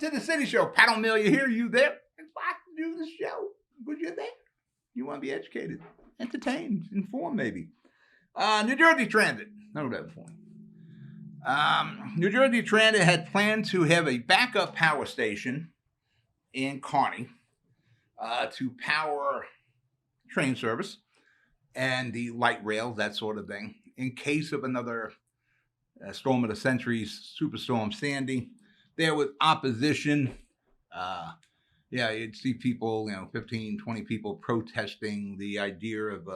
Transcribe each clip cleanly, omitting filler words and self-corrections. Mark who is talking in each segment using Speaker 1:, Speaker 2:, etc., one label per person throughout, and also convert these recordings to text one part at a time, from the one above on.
Speaker 1: to the City Show. Pat O'Meara here. You there? It's fine to do the show. But you're there. You want to be educated, entertained, informed, maybe. New Jersey Transit. Know that before. New Jersey Transit had planned to have a backup power station in Kearny to power train service and the light rails, that sort of thing, in case of another storm of the century, Superstorm Sandy. There was opposition. You'd see people, 15, 20 people protesting the idea of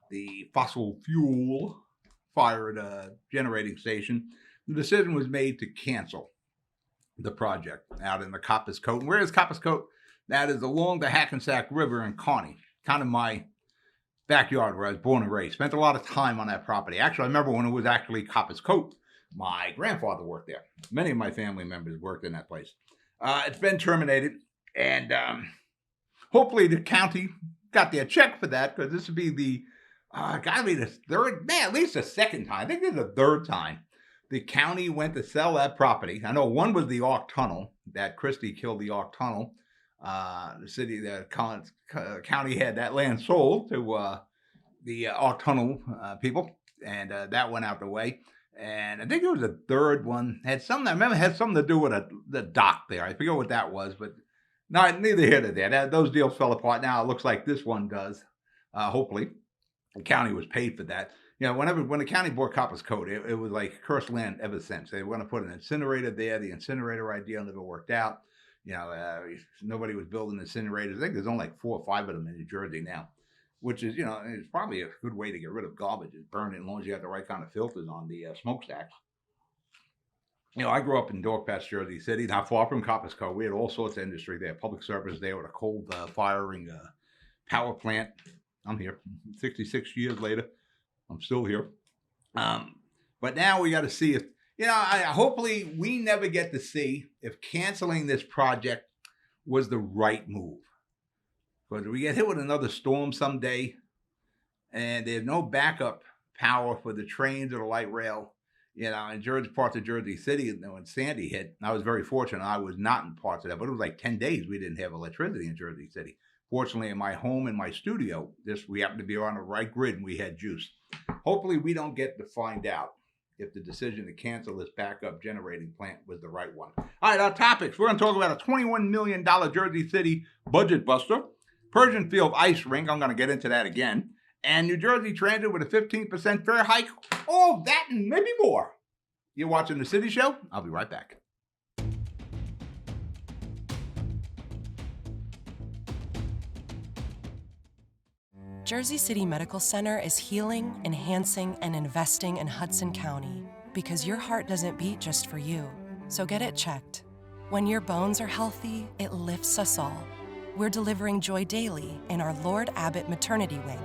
Speaker 1: the fossil fuel fired generating station. The decision was made to cancel the project out in the Coppiscoat. And where is Coppiscoat? That is along the Hackensack River in Kearny, kind of my backyard where I was born and raised. Spent a lot of time on that property. Actually, I remember when it was actually Coppiscoat. My grandfather worked there. Many of my family members worked in that place. It's been terminated, and hopefully the county got their check for that, because this would be the gotta be the third, at least the second time. I think this is the third time the county went to sell that property. I know one was the Ark Tunnel, that Christie killed the Ark Tunnel. The county had that land sold to the Ark Tunnel people, and that went out the way. And I think it was a third one. Had something to do with the dock there. I forget what that was, but neither here nor there. Those deals fell apart. Now it looks like this one does. Hopefully, the county was paid for that. When the county bought Coppiscoat, it was like cursed land ever since. They were going to put an incinerator there. The incinerator idea never worked out. Nobody was building incinerators. I think there's only like 4 or 5 of them in New Jersey now, which is, it's probably a good way to get rid of garbage, is burn it, as long as you have the right kind of filters on the smokestacks. I grew up in Dorkpatch, Jersey City, not far from Coppiscoat. We had all sorts of industry there, public service there with a coal firing power plant. I'm here 66 years later. I'm still here. But now we got to see if, hopefully we never get to see if canceling this project was the right move. But we get hit with another storm someday, and there's no backup power for the trains or the light rail, in parts of Jersey City. When Sandy hit, I was very fortunate. I was not in parts of that, but it was like 10 days we didn't have electricity in Jersey City. Fortunately, in my home, in my studio, we happened to be on the right grid, and we had juice. Hopefully, we don't get to find out if the decision to cancel this backup generating plant was the right one. All right, our topics. We're going to talk about a $21 million Jersey City budget buster, Persian Field ice rink. I'm going to get into that again. And New Jersey Transit with a 15% fare hike. All that and maybe more. You're watching The City Show. I'll be right back.
Speaker 2: Jersey City Medical Center is healing, enhancing, and investing in Hudson County because your heart doesn't beat just for you. So get it checked. When your bones are healthy, it lifts us all. We're delivering joy daily in our Lord Abbott Maternity Wing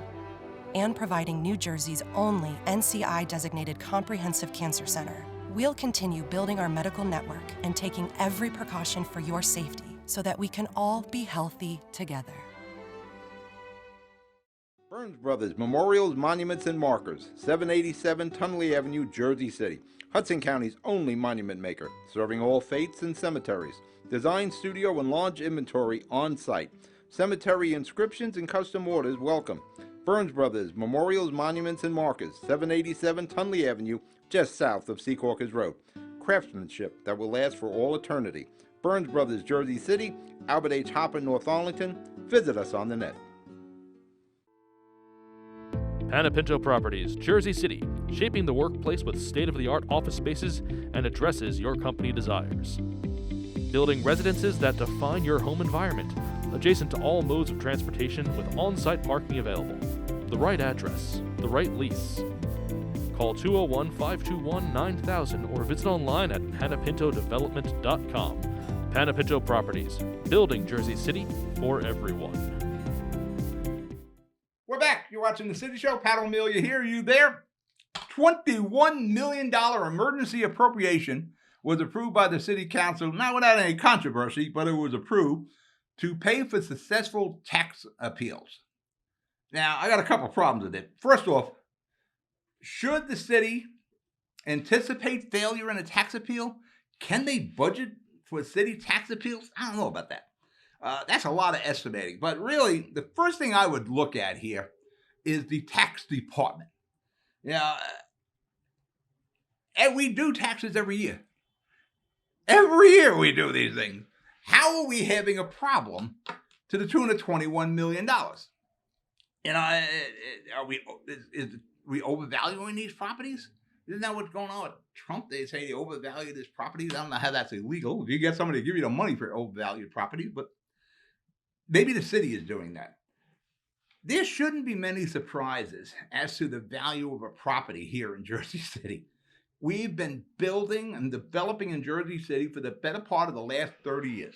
Speaker 2: and providing New Jersey's only NCI-designated comprehensive cancer center. We'll continue building our medical network and taking every precaution for your safety so that we can all be healthy together.
Speaker 3: Burns Brothers Memorials, Monuments, and Markers, 787 Tunley Avenue, Jersey City. Hudson County's only monument maker, serving all faiths and cemeteries. Design, studio, and large inventory on site. Cemetery inscriptions and custom orders welcome. Burns Brothers Memorials, Monuments, and Markers, 787 Tunley Avenue, just south of Secaucus Road. Craftsmanship that will last for all eternity. Burns Brothers, Jersey City, Albert H. Hopper, North Arlington. Visit us on the net.
Speaker 4: Panepinto Properties, Jersey City, shaping the workplace with state-of-the-art office spaces and addresses your company desires. Building residences that define your home environment, adjacent to all modes of transportation with on-site parking available. The right address, the right lease. Call 201-521-9000 or visit online at panepintodevelopment.com. Panepinto Properties, building Jersey City for everyone.
Speaker 1: We're back. You're watching The City Show. Pat O'Meara here. You there? $21 million emergency appropriation was approved by the City Council, not without any controversy, but it was approved to pay for successful tax appeals. Now, I got a couple problems with it. First off, should the city anticipate failure in a tax appeal? Can they budget for city tax appeals? I don't know about that. That's a lot of estimating. But really, the first thing I would look at here is the tax department. And we do taxes every year. Every year we do these things. How are we having a problem to the tune of $21 million? Are we overvaluing these properties? Isn't that what's going on with Trump? They say they overvalue these properties. I don't know how that's illegal. If you get somebody to give you the money for overvalued properties, but maybe the city is doing that. There shouldn't be many surprises as to the value of a property here in Jersey City. We've been building and developing in Jersey City for the better part of the last 30 years.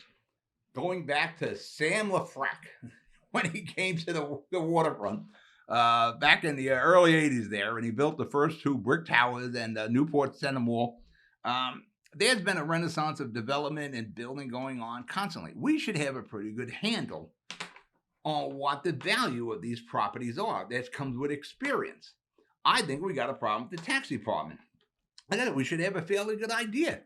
Speaker 1: Going back to Sam LaFrac, when he came to the waterfront back in the early 80s there, and he built the first 2 brick towers and Newport Center Mall. There's been a renaissance of development and building going on constantly. We should have a pretty good handle on what the value of these properties are. That comes with experience. I think we got a problem with the tax department. I think we should have a fairly good idea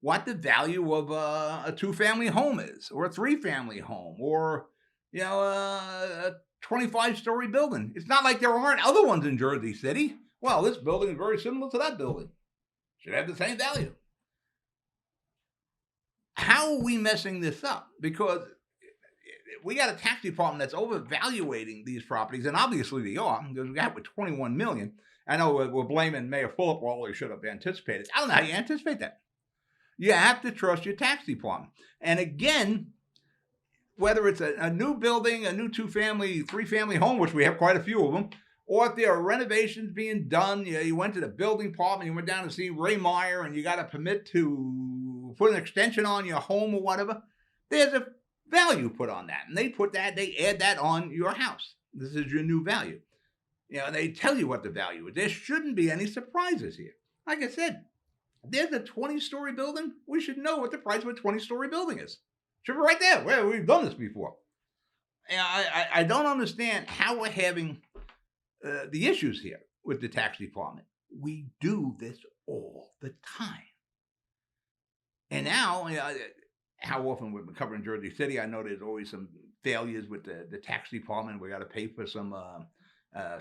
Speaker 1: what the value of a 2-family home is, or a 3-family home, or a 25-story building. It's not like there aren't other ones in Jersey City. Well, this building is very similar to that building. Should have the same value. How are we messing this up? Because we got a tax department that's overvaluating these properties, and obviously they are, because we got with $21 million. I know we're blaming Mayor Fulop. Well, he should have anticipated. I don't know how you anticipate that. You have to trust your tax department. And again, whether it's a new building, a new 2-family, 3-family home, which we have quite a few of them, or if there are renovations being done, you went to the building department, you went down to see Ray Meyer, and you got a permit to put an extension on your home or whatever, there's a value put on that. And they add that on your house. This is your new value. They tell you what the value is. There shouldn't be any surprises here. Like I said, there's a 20-story building. We should know what the price of a 20-story building is. Should be right there. Well, we've done this before. I don't understand how we're having the issues here with the tax department. We do this all the time. And now, how often we've been covering Jersey City, I know there's always some failures with the tax department. We got to pay for some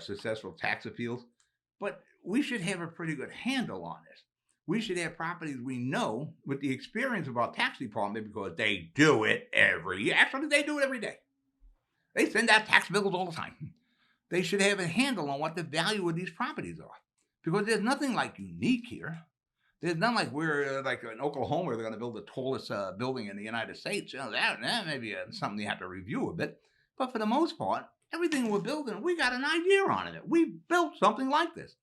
Speaker 1: successful tax appeals. But we should have a pretty good handle on this. We should have properties we know with the experience of our tax department, because they do it every year. Actually, they do it every day. They send out tax bills all the time. They should have a handle on what the value of these properties are, because there's nothing like unique here. There's not like we're like in Oklahoma where they're going to build the tallest building in the United States. That may be something you have to review a bit. But for the most part, everything we're building, we got an idea on it. We built something like this.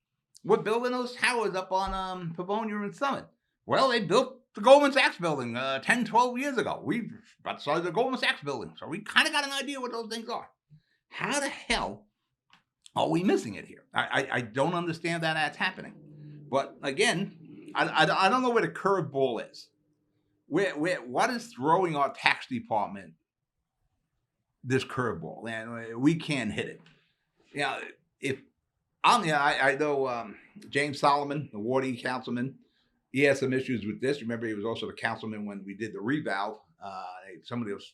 Speaker 1: We're building those towers up on Pavonia and Summit. Well, they built the Goldman Sachs building 10, 12 years ago. We about the size of the Goldman Sachs building. So we kind of got an idea what those things are. How the hell are we missing it here? I don't understand that that's happening. But again, I don't know where the curveball is. What is throwing our tax department this curveball? And we can't hit it. I know James Solomon, the Ward E councilman, he has some issues with this. Remember, he was also the councilman when we did the reval. Some of those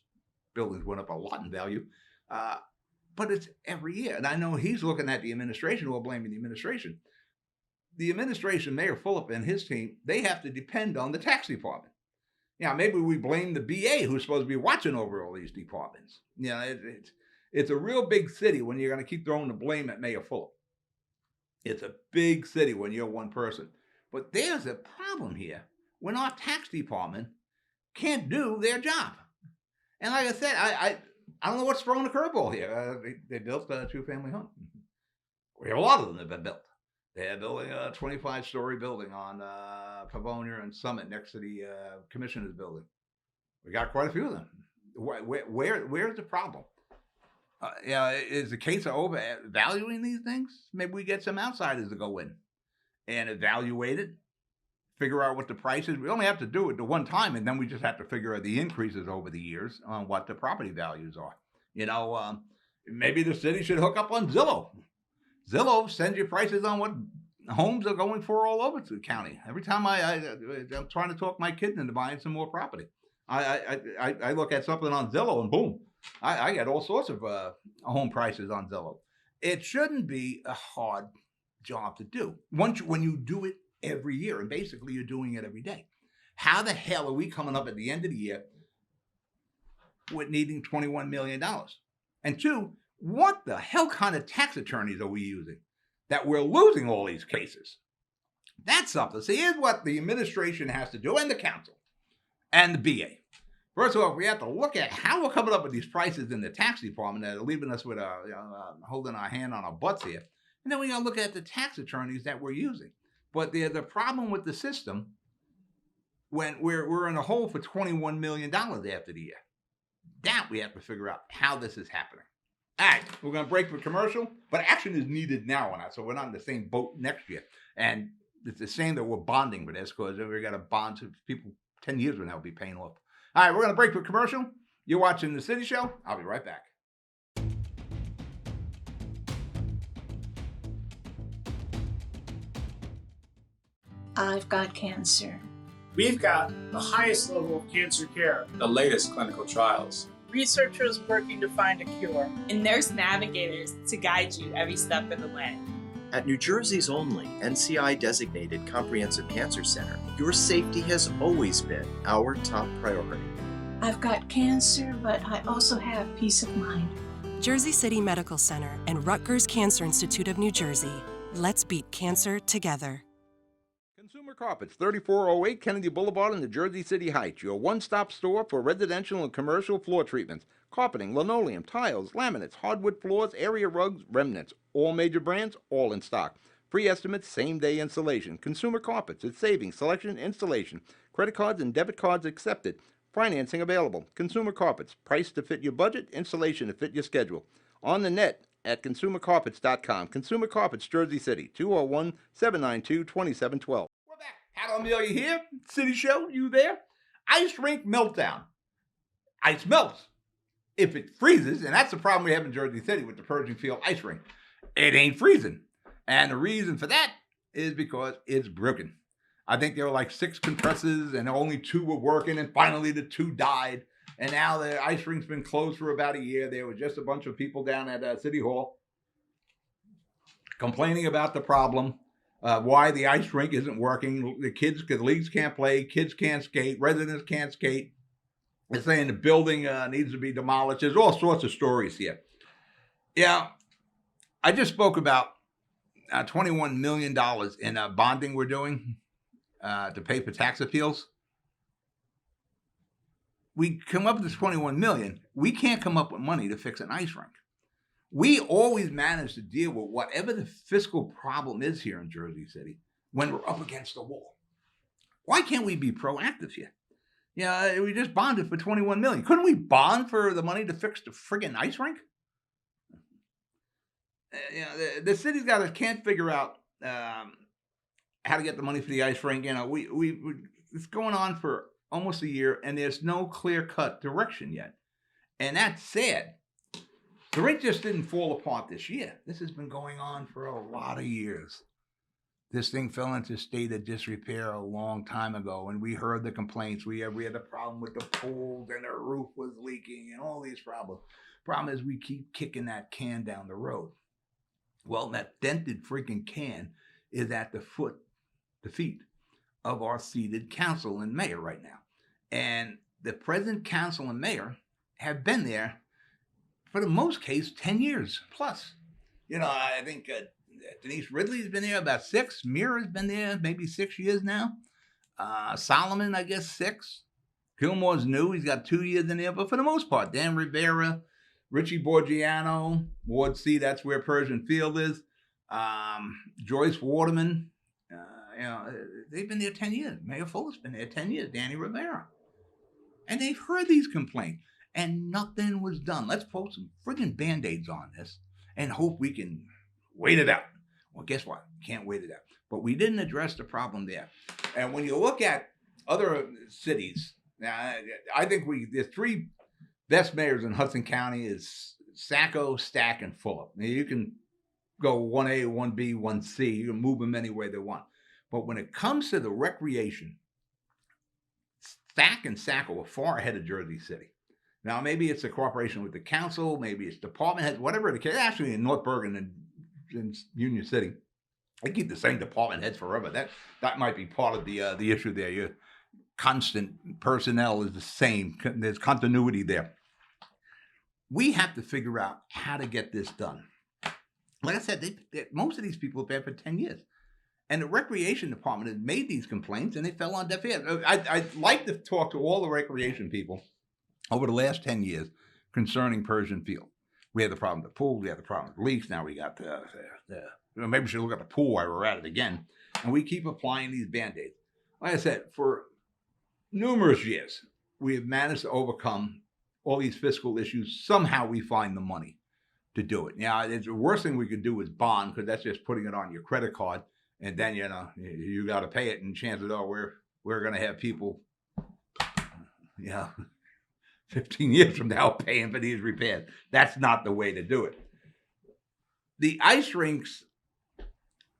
Speaker 1: buildings went up a lot in value. But it's every year. And I know he's looking at the administration, or blaming the administration. The administration, Mayor Fulop and his team, they have to depend on the tax department. Maybe we blame the BA who's supposed to be watching over all these departments. It's a real big city when you're going to keep throwing the blame at Mayor Fulop. It's a big city when you're one person. But there's a problem here when our tax department can't do their job. And like I said, I don't know what's throwing the curveball here. They built a 2-family home. We have a lot of them that have been built. They're building a 25-story building on Pavonia and Summit next to the Commissioner's building. We got quite a few of them. Where's the problem? Is the case of overvaluing these things? Maybe we get some outsiders to go in and evaluate it, figure out what the price is. We only have to do it the one time, and then we just have to figure out the increases over the years on what the property values are. Maybe the city should hook up on Zillow. Zillow sends you prices on what homes are going for all over the county. Every time I'm trying to talk my kids into buying some more property. I look at something on Zillow and boom, I get all sorts of home prices on Zillow. It shouldn't be a hard job to do when you do it every year, and basically you're doing it every day. How the hell are we coming up at the end of the year with needing $21 million? And two, what the hell kind of tax attorneys are we using that we're losing all these cases? That's something. See, here's what the administration has to do, and the council, and the BA. First of all, we have to look at how we're coming up with these prices in the tax department that are leaving us with holding our hand on our butts here. And then we got to look at the tax attorneys that we're using. But there's a problem with the system when we're in a hole for $21 million after the year. That we have to figure out how this is happening. All right, we're going to break for commercial, but action is needed now on that, so we're not in the same boat next year. And it's the same that we're bonding with this, because we got to bond to people 10 years from now will be paying off. All right, we're going to break for commercial. You're watching The City Show. I'll be right back.
Speaker 5: I've got cancer.
Speaker 6: We've got the highest level of cancer care,
Speaker 7: the latest clinical trials,
Speaker 8: researchers working to find a cure,
Speaker 9: and nurse navigators to guide you every step of the way.
Speaker 10: At New Jersey's only NCI-designated Comprehensive Cancer Center, your safety has always been our top priority.
Speaker 5: I've got cancer, but I also have peace of mind.
Speaker 2: Jersey City Medical Center and Rutgers Cancer Institute of New Jersey. Let's beat cancer together.
Speaker 3: Consumer Carpets, 3408 Kennedy Boulevard in the Jersey City Heights, your one-stop store for residential and commercial floor treatments, carpeting, linoleum, tiles, laminates, hardwood floors, area rugs, remnants, all major brands, all in stock. Free estimates, same-day installation. Consumer Carpets, it's savings, selection, installation. Credit cards and debit cards accepted. Financing available. Consumer Carpets, price to fit your budget, installation to fit your schedule. On the net at consumercarpets.com. Consumer Carpets, Jersey City, 201-792-2712.
Speaker 1: We're back. Pat Amelia here. City Show, you there? Ice rink meltdown. Ice melts if it freezes, and that's the problem we have in Jersey City with the Pershing Field ice rink. It ain't freezing. And the reason for that is because it's broken. I think there were like 6 compressors and only 2 were working, and finally the 2 died. And now the ice rink's been closed for about a year. There was just a bunch of people down at City Hall complaining about the problem, why the ice rink isn't working. The leagues can't play, kids can't skate, residents can't skate. They're saying the building needs to be demolished. There's all sorts of stories here. Yeah, I just spoke about $21 million in bonding we're doing to pay for tax appeals. We come up with this $21 million. We can't come up with money to fix an ice rink. We always manage to deal with whatever the fiscal problem is here in Jersey City when we're up against the wall. Why can't we be proactive here? Yeah, we just bonded for $21 million. Couldn't we bond for the money to fix the friggin' ice rink? The city's can't figure out how to get the money for the ice rink. You know, it's going on for almost a year, and there's no clear-cut direction yet. And that's sad. The rink just didn't fall apart this year. This has been going on for a lot of years. This thing fell into a state of disrepair a long time ago, and we heard the complaints. We had a problem with the pools, and the roof was leaking, and all these problems. Problem is we keep kicking that can down the road. Well, that dented freaking can is at the feet of our seated council and mayor right now. And the present council and mayor have been there for the most case 10 years plus. You know, I think Denise Ridley's been there about 6. Mira's been there maybe 6 years now. Solomon, I guess 6. Gilmore's new. He's got 2 years in there. But for the most part, Dan Rivera, Richie Borgiano, Ward C, that's where Pershing Field is. Joyce Waterman, they've been there 10 years. Mayor Fuller's been there 10 years. Danny Rivera. And they've heard these complaints, and nothing was done. Let's put some friggin' Band-Aids on this and hope we can wait it out. Well, guess what? Can't wait it out. But we didn't address the problem there. And when you look at other cities, I think the 3 best mayors in Hudson County is Sacco, Stack, and Fuller. Now, you can go 1A, 1B, 1C. You can move them any way they want. But when it comes to the recreation Stack and Sackle were far ahead of Jersey City. Now, maybe it's a cooperation with the council, maybe it's department heads, whatever the case. Actually, in North Bergen and Union City, they keep the same department heads forever. That might be part of the issue there. Your constant personnel is the same. There's continuity there. We have to figure out how to get this done. Like I said, most of these people have been for 10 years. And the recreation department has made these complaints and they fell on deaf ears. I'd like to talk to all the recreation people over the last 10 years concerning Persian Field. We had the problem with the pool, we had the problem with leaks, now we got maybe we should look at the pool while we're at it again. And we keep applying these Band-Aids. Like I said, for numerous years, we have managed to overcome all these fiscal issues. Somehow we find the money to do it. Now, the worst thing we could do is bond, because that's just putting it on your credit card. And then, you got to pay it, and chances are we're going to have people, 15 years from now paying for these repairs. That's not the way to do it. The ice rinks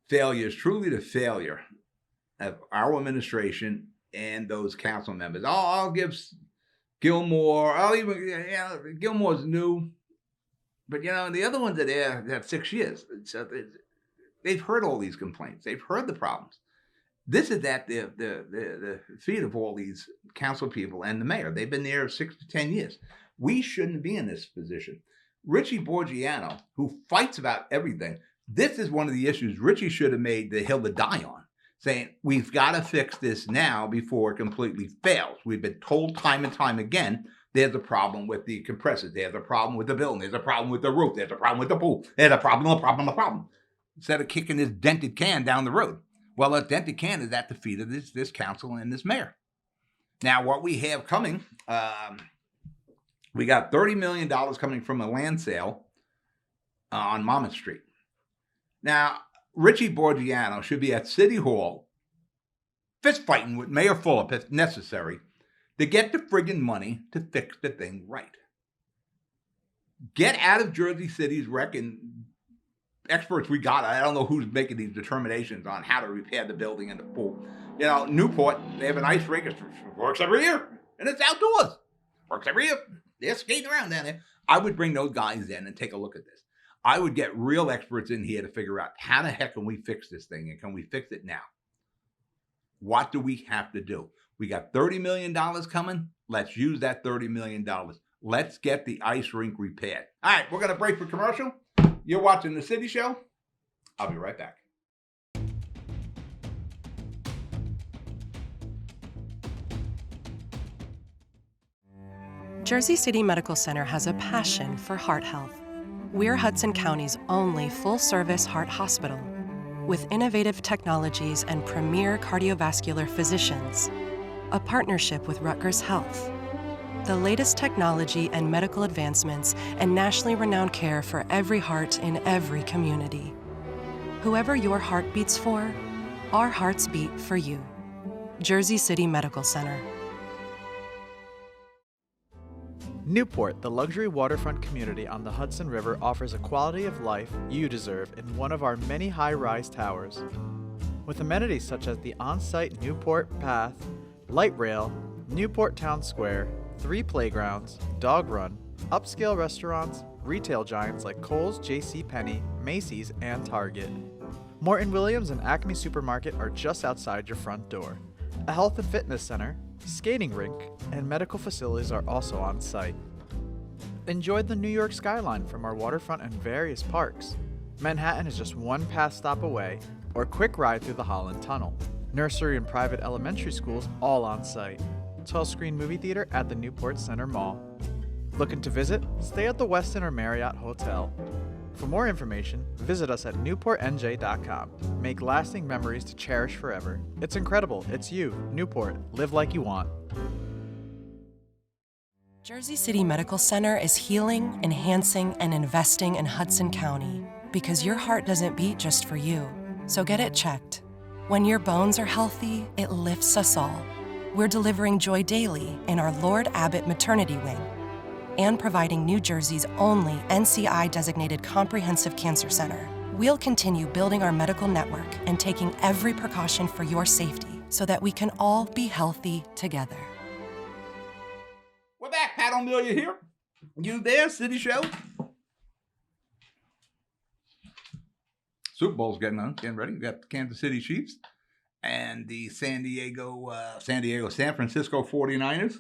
Speaker 1: failure is truly the failure of our administration and those council members. I'll give Gilmore, Gilmore's new, but the other ones are there have 6 years. So they've heard all these complaints. They've heard the problems. This is at the feet of all these council people and the mayor. They've been there 6 to 10 years. We shouldn't be in this position. Richie Borgiano, who fights about everything, this is one of the issues Richie should have made the hill to die on, saying we've got to fix this now before it completely fails. We've been told time and time again, there's a problem with the compressors. There's a problem with the building. There's a problem with the roof. There's a problem with the pool. There's a problem. Instead of kicking this dented can down the road. Well, a dented can is at the feet of this council and this mayor. Now, what we have coming, we got $30 million coming from a land sale on Monmouth Street. Now, Richie Borgiano should be at City Hall fist fighting with Mayor Fulop if necessary to get the friggin' money to fix the thing right. Get out of Jersey City's wreck, and experts we got, I don't know who's making these determinations on how to repair the building and the pool. Newport, they have an ice rink. It works every year, and it's outdoors. Works every year. They're skating around down there. I would bring those guys in and take a look at this. I would get real experts in here to figure out how the heck can we fix this thing, and can we fix it now? What do we have to do? We got $30 million coming. Let's use that $30 million. Let's get the ice rink repaired. All right, we're going to break for commercial. You're watching The City Show. I'll be right back.
Speaker 2: Jersey City Medical Center has a passion for heart health. We're Hudson County's only full-service heart hospital, with innovative technologies and premier cardiovascular physicians, a partnership with Rutgers Health, the latest technology and medical advancements, and nationally renowned care for every heart in every community. Whoever your heart beats for, our hearts beat for you. Jersey City Medical Center.
Speaker 11: Newport, the luxury waterfront community on the Hudson River, offers a quality of life you deserve in one of our many high-rise towers. With amenities such as the on-site Newport Path, light rail, Newport Town Square, 3 playgrounds, dog run, upscale restaurants, retail giants like Kohl's, JCPenney, Macy's, and Target. Morton Williams and Acme Supermarket are just outside your front door. A health and fitness center, skating rink, and medical facilities are also on site. Enjoy the New York skyline from our waterfront and various parks. Manhattan is just one pass stop away, or quick ride through the Holland Tunnel. Nursery and private elementary schools all on site. 12-screen movie theater at the Newport Center Mall. Looking to visit? Stay at the Westin or Marriott Hotel. For more information, visit us at newportnj.com. Make lasting memories to cherish forever. It's incredible. It's you, Newport. Live like you want.
Speaker 2: Jersey City Medical Center is healing, enhancing, and investing in Hudson County because your heart doesn't beat just for you. So get it checked. When your bones are healthy, it lifts us all. We're delivering joy daily in our Lord Abbott Maternity Wing and providing New Jersey's only NCI-designated comprehensive cancer center. We'll continue building our medical network and taking every precaution for your safety so that we can all be healthy together.
Speaker 1: Ron Amelia here. You there, City Show? Super Bowl's getting ready. We got the Kansas City Chiefs and the San Francisco 49ers.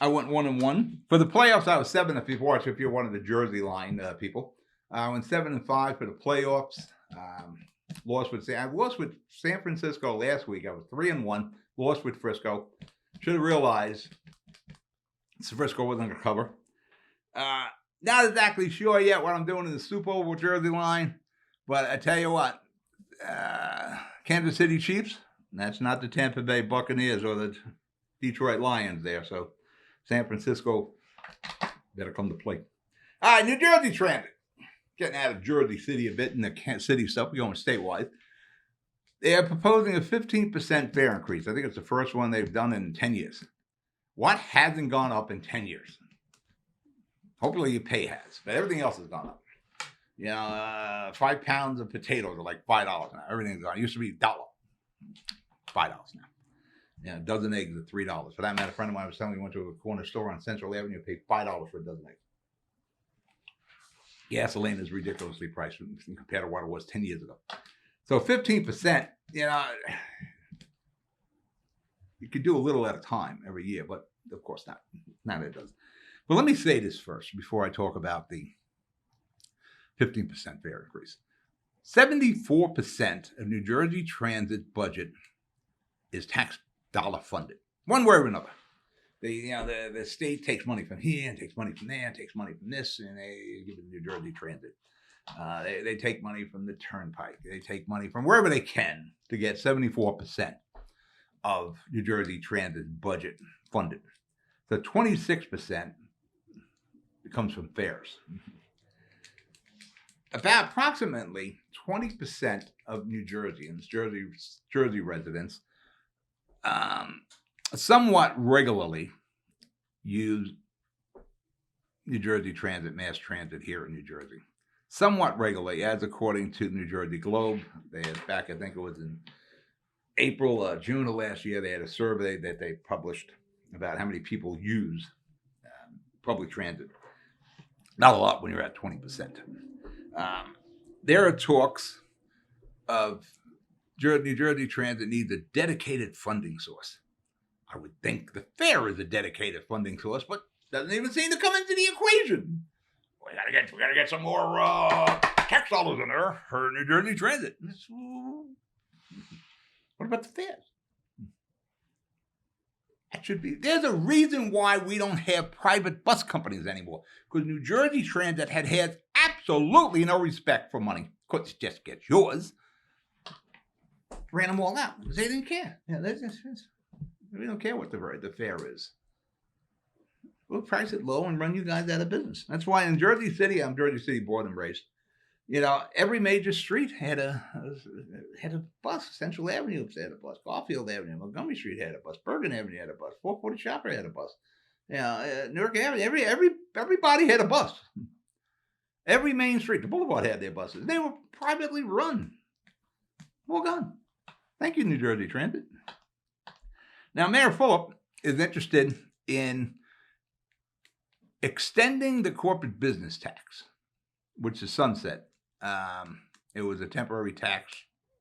Speaker 1: I went 1-1. For the playoffs, I was 7 if you're one of the Jersey line people. I went 7-5 for the playoffs. I lost with San Francisco last week. I was 3-1. Lost with Frisco. Should have realized Frisco wasn't going to cover. Not exactly sure yet what I'm doing in the Super Bowl Jersey line, but I tell you what, Kansas City Chiefs. That's not the Tampa Bay Buccaneers or the Detroit Lions there. So San Francisco better come to play. All right, New Jersey Transit. Getting out of Jersey City a bit in the city stuff. We're going statewide. They are proposing a 15% fare increase. I think it's the first one they've done in 10 years. What hasn't gone up in 10 years? Hopefully your pay has, but everything else has gone up. 5 pounds of potatoes are like $5 now. Everything's gone. It used to be $1. $5 now. A dozen eggs are $3. For that matter, a friend of mine was telling me he went to a corner store on Central Avenue, paid $5 for a dozen eggs. Gasoline is ridiculously priced compared to what it was 10 years ago. So 15%, you could do a little at a time every year, but of course not. Not it does. But let me say this first before I talk about the 15% fare increase. 74% of New Jersey Transit budget is tax dollar funded, one way or another. The state takes money from here and takes money from there and takes money from this, and they give it to New Jersey Transit. They take money from the Turnpike. They take money from wherever they can to get 74% of New Jersey Transit budget funded. So 26% comes from fares. About approximately 20% of New Jerseyans, Jersey residents, somewhat regularly use New Jersey Transit, mass transit here in New Jersey. Somewhat regularly, as according to the New Jersey Globe. They had back, I think it was in April, June of last year, they had a survey that they published about how many people use public transit. Not a lot when you're at 20%. There are talks of New Jersey Transit needs a dedicated funding source. I would think the fare is a dedicated funding source, but doesn't even seem to come into the equation. We gotta get some more tax dollars in there for New Jersey Transit. What about the fares? That should be. There's a reason why we don't have private bus companies anymore. Because New Jersey Transit has absolutely no respect for money. Of course, it just gets yours. Ran them all out because they didn't care. We don't care what the fare is. We'll price it low and run you guys out of business. That's why in Jersey City, I'm Jersey City born and raised. Every major street had a bus. Central Avenue had a bus. Garfield Avenue, Montgomery Street had a bus. Bergen Avenue had a bus. 440 Shopper had a bus. Newark Avenue. Everybody had a bus. Every main street, the Boulevard had their buses. They were privately run. All gone. Thank you, New Jersey Transit. Now, Mayor Fulop is interested in extending the corporate business tax, which is sunset. It was a temporary tax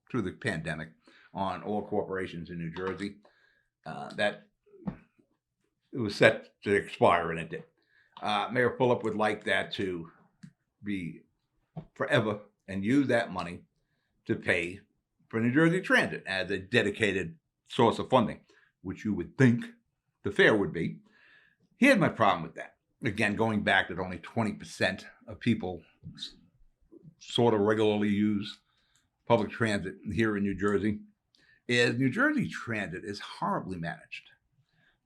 Speaker 1: through the pandemic on all corporations in New Jersey. That it was set to expire, and it did. Mayor Fulop would like that to be forever and use that money to pay for New Jersey Transit as a dedicated source of funding, which you would think the fare would be. Here's my problem with that. Again, going back that only 20% of people sort of regularly use public transit here in New Jersey, is New Jersey Transit is horribly managed.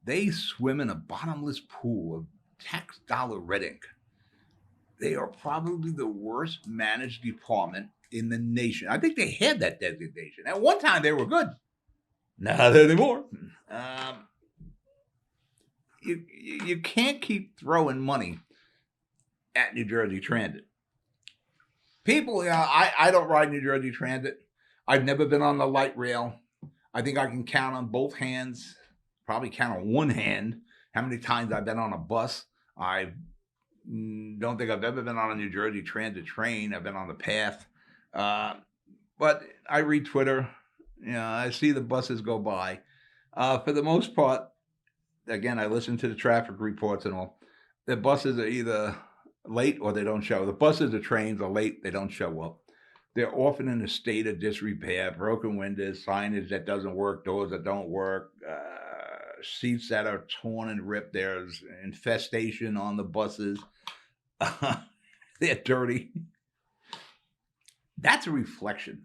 Speaker 1: They swim in a bottomless pool of tax dollar red ink. They are probably the worst managed department in the nation. I think they had that designation. At one time, they were good. Not anymore. You can't keep throwing money at New Jersey Transit. People, I don't ride New Jersey Transit. I've never been on the light rail. I think I can count on both hands, probably count on one hand, How many times I've been on a bus? I don't think I've ever been on a New Jersey Transit train. I've been on the path. But I read Twitter. I see the buses go by. For the most part, again, I listen to the traffic reports and all. The buses are either late or they don't show. The buses or trains are late. They don't show up. They're often in a state of disrepair, broken windows, signage that doesn't work, doors that don't work, seats that are torn and ripped. There's infestation on the buses. They're dirty. That's a reflection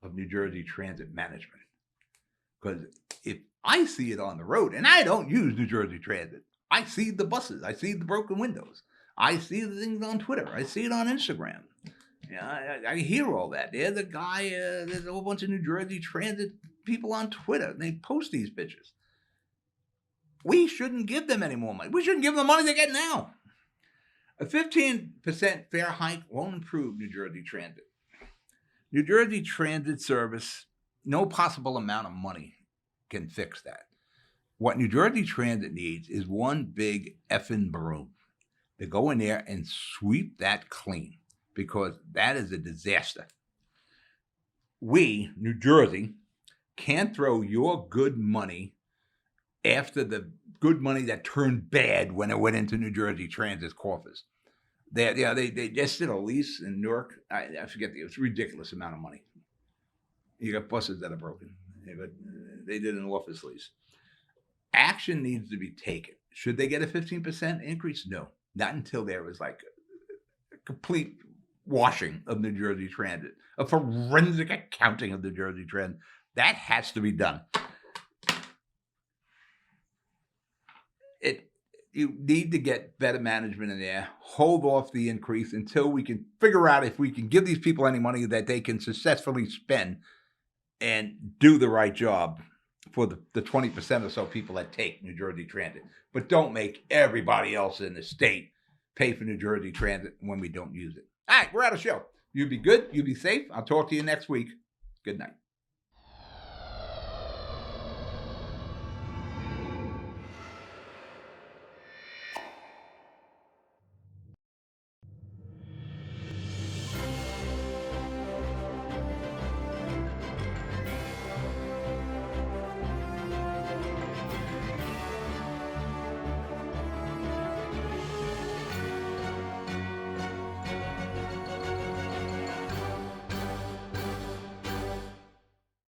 Speaker 1: of New Jersey Transit management. Because if I see it on the road, and I don't use New Jersey Transit, I see the buses, I see the broken windows, I see the things on Twitter, I see it on Instagram. I hear all that. There's a guy, there's a whole bunch of New Jersey Transit people on Twitter, and they post these pictures. We shouldn't give them any more money. We shouldn't give them the money they get now. A 15% fare hike won't improve New Jersey Transit. New Jersey Transit Service, no possible amount of money can fix that. What New Jersey Transit needs is one big effing broom to go in there and sweep that clean, because that is a disaster. We, New Jersey, can't throw your good money after the good money that turned bad when it went into New Jersey Transit's coffers. They just did a lease in Newark. I forget, it's a ridiculous amount of money. You got buses that are broken. They did an office lease. Action needs to be taken. Should they get a 15% increase? No, not until there was like a complete washing of New Jersey Transit, a forensic accounting of New Jersey Transit. That has to be done. You need to get better management in there. Hold off the increase until we can figure out if we can give these people any money that they can successfully spend and do the right job for the 20% or so people that take New Jersey Transit. But don't make everybody else in the state pay for New Jersey Transit when we don't use it. All right, we're out of show. You be good. You be safe. I'll talk to you next week. Good night.